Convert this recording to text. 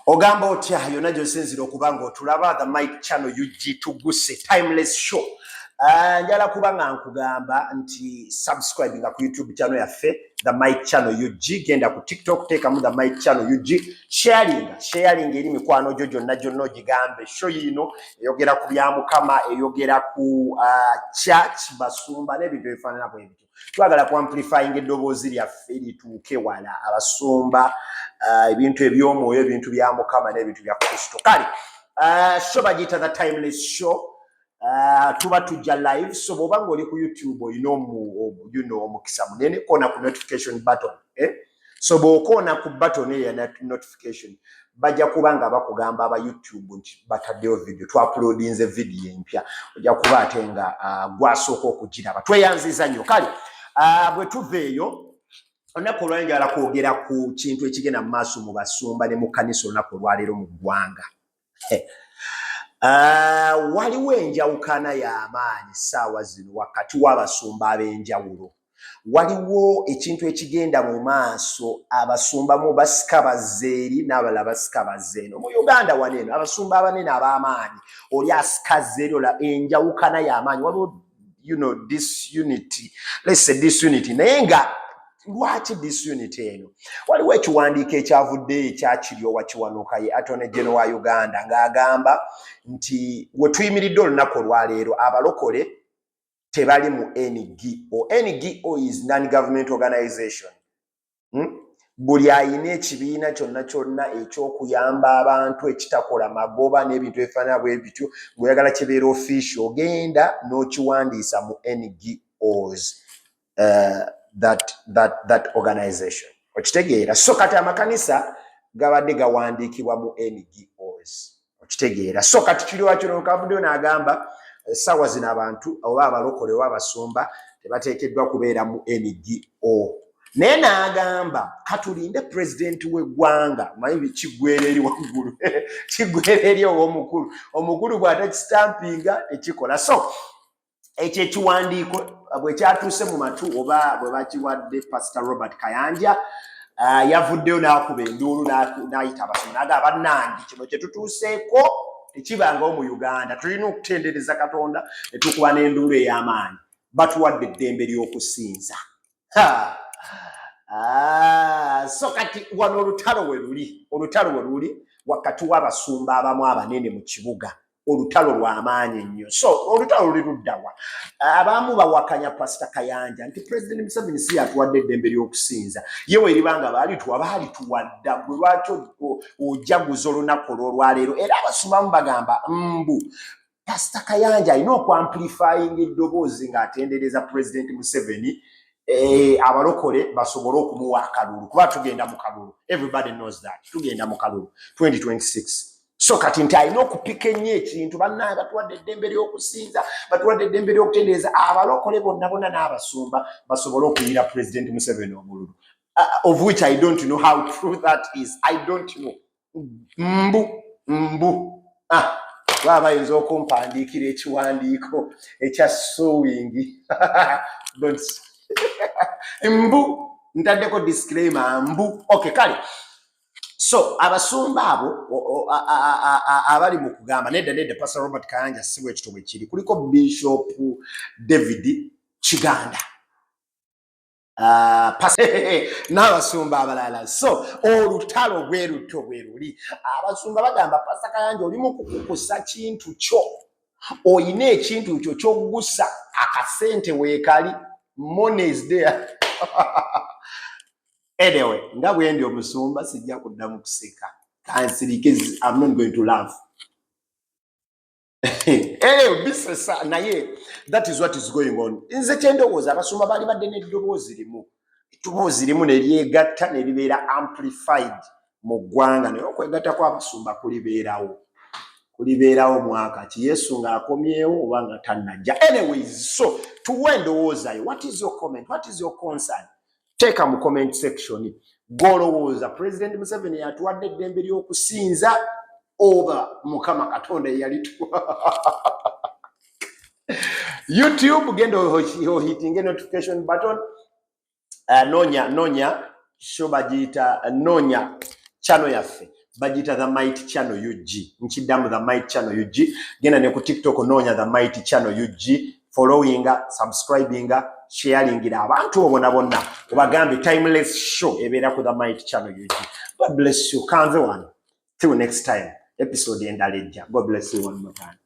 Ogamba otya yona gyosenzera okubanga otulaba the mic channel UG tuguse timeless show. Njala kubanga nkugamba nti subscribing ku YouTube channel yaffe the mic channel UG, genda ku TikTok tekamu the mic channel UG, sharing eri mikwano gyo gyonna gyonna ogigambe show yino eyogera ku bya Mukama, eyogera ku church basumba n'ebintu ebifaanana bwebityo. Twagala ku amplifying eddoboozi lyaffe lituuke wala abasumba, ebintu eby'omwoyo, ebintu bya Mukama n'ebintu bya Kristo. Kale show bagiyita the timeless show. Tuba tujja live, so bw'oba ng'oli ku YouTube olina omukisa munene koona ku notification button, so bw'okoona ku button eyo ya notification bajja kuba nga bakugamba aba YouTube nti bataddeyo video, twauploadinze video empya, ojja kuba ate nga gwasooka okugiraba. Tweyanziza nnyo. Kale bwe tuva eyo olunaku olwaleero njagala kwogera ku kintu ekigenda mu maaso mu basumba ne mu kkanisa olunaku olwaleero mu ggwanga. Waliwo enjawukana y'amaanyi ssaawa zino wakati w'abasumba ab'enjawulo. Waliwo ekintu ekigenda mu maaso, abasumba mu basika bazze eri n'abalala basika bazze eno. Mu Uganda waneeno abasumba abanene ab'amaanyi oli asika zze eri olaba enjawukana y'amaanyi. Waliwo disunity, let's say disunity, naye nga lwaki disunity eno? Waliwo ekiwandiiko ekyavuddeyo ekya Kiryowa Kiwanuka, ye Attorney General wa Uganda, ng'agamba nti we tuyimiridde olunaku olwaleero abalokole tebali mu NGO. NGO is non-government organization. Buli ayina ekibiina kyonna kyonna eky'okuyamba abantu ekitakola magoba n'ebintu ebifaanana bwe bityo, ng'oyagala kibeera official, ogenda n'okiwandiisa mu NGOs. That organization. Okitegeera. So kati amakanisa gabadde gawandiikibwa mu NGOs. Okitegeera. So kati Kiryowa Kiwanuka avuddeyo n'agamba essaawa zino abantu oba abalokole oba abasumba tebateekeddwa kubeera mu NGO. Naye n'agamba katulinde pulezidenti w'eggwanga, manyi kiggwera eri waggulu, kiggwera eri ow'omukulu. Omukulu bw'atakisitampinga ekikola. So ekyo ekiwandiiko bwe kyatuuse mu matu oba bwe bakiwadde Pastor Robert Kayanja, yavuddeyo n'akuba enduulu n'ayita abasumba n'agamba bannange kino kye tutuuseeko tekibangawo mu Uganda, tulina okutendereza Katonda ne tukuba n'enduulu ey'amaanyi. Batuwadde eddembe ly'okusinza. So kati wano olutalo we luli wakati w'abasumba abamu abanene mu kibuga. Olutalo lw'amaanyi nnyo. So olutalo luli luddawa. Abamu bawakanya Pastor Kayanja nti President Museveni si yatuwadde eddembe ly'okusinza, ye weribanga baali tuwadda, bwe lwaki ojaguza olunaku olwaleero. Era abasumbamu bagamba Pastor Kayanja alina okwamplifying eddoboozi ng'atendereza President Museveni, abalokole basobole okumuwa akalulu, kuba tugenda mu kalulu. Everybody knows that. Tugenda mu kalulu 2026. So kati nti alina okupika ennyo ekintu, bannange batuwadde eddembe ly'okusinza, batuwadde eddembe ly'okutendereza, abalokole bonna basobole okuyira President Museveni obululu. Of which I don't know how true that is. I don't know. Baba bayinza okumpandiikira ekiwandiiko ekya sewing. Ntaddeko disclaimer Okay, kale. So abasumba abo abali mu kugamba nedda Pastor Robert Kayanja si bwe kitobwe kiri, kuliko Bishop Kiganda, n'abasumba abalala. So olutalo bwe luli, abasumba bagamba Pastor Kayanja oli mu kukukusa kintu kyo, oyina ekintu kyo ky'ogusa akasente weekali. Money is there. Anyway, nga bwendi omusumba sijja kuddamu kuseka. Kansirike, I'm not going to laugh. Bisesa naye, that is what is going on. Nze kyendowooza abasumba bali badde n'eddoboozi limu. Eddoboozi limu ne lyegatta ne libeera amplified mu ggwanga, naye okwegatta kw'abasumba kulibeerawo mwaka ki Yesu ng'akomyewo oba nga tannajja. Anyways, so tuwe endowooza yo. What is your comment? What is your concern? Teeka mu comment section. Golowooza President Museveni yatuwadde eddembe ly'okusinza oba Mukama Katonda yalituwa. YouTube genda hitting notification button. Nonya show bagiyita nonya channel yaffe bagita the Might Channel UG. Nchidamu the Might Channel UG. Gena ne ku TikTok nonya the Might Channel UG. Followinga, subscribinga, sharingira abantu obona bonna obagambe timeless show ebeera ku the Might Channel UG. God bless you. Kanze one. Till next time. Episode endalejja. God bless you one more time.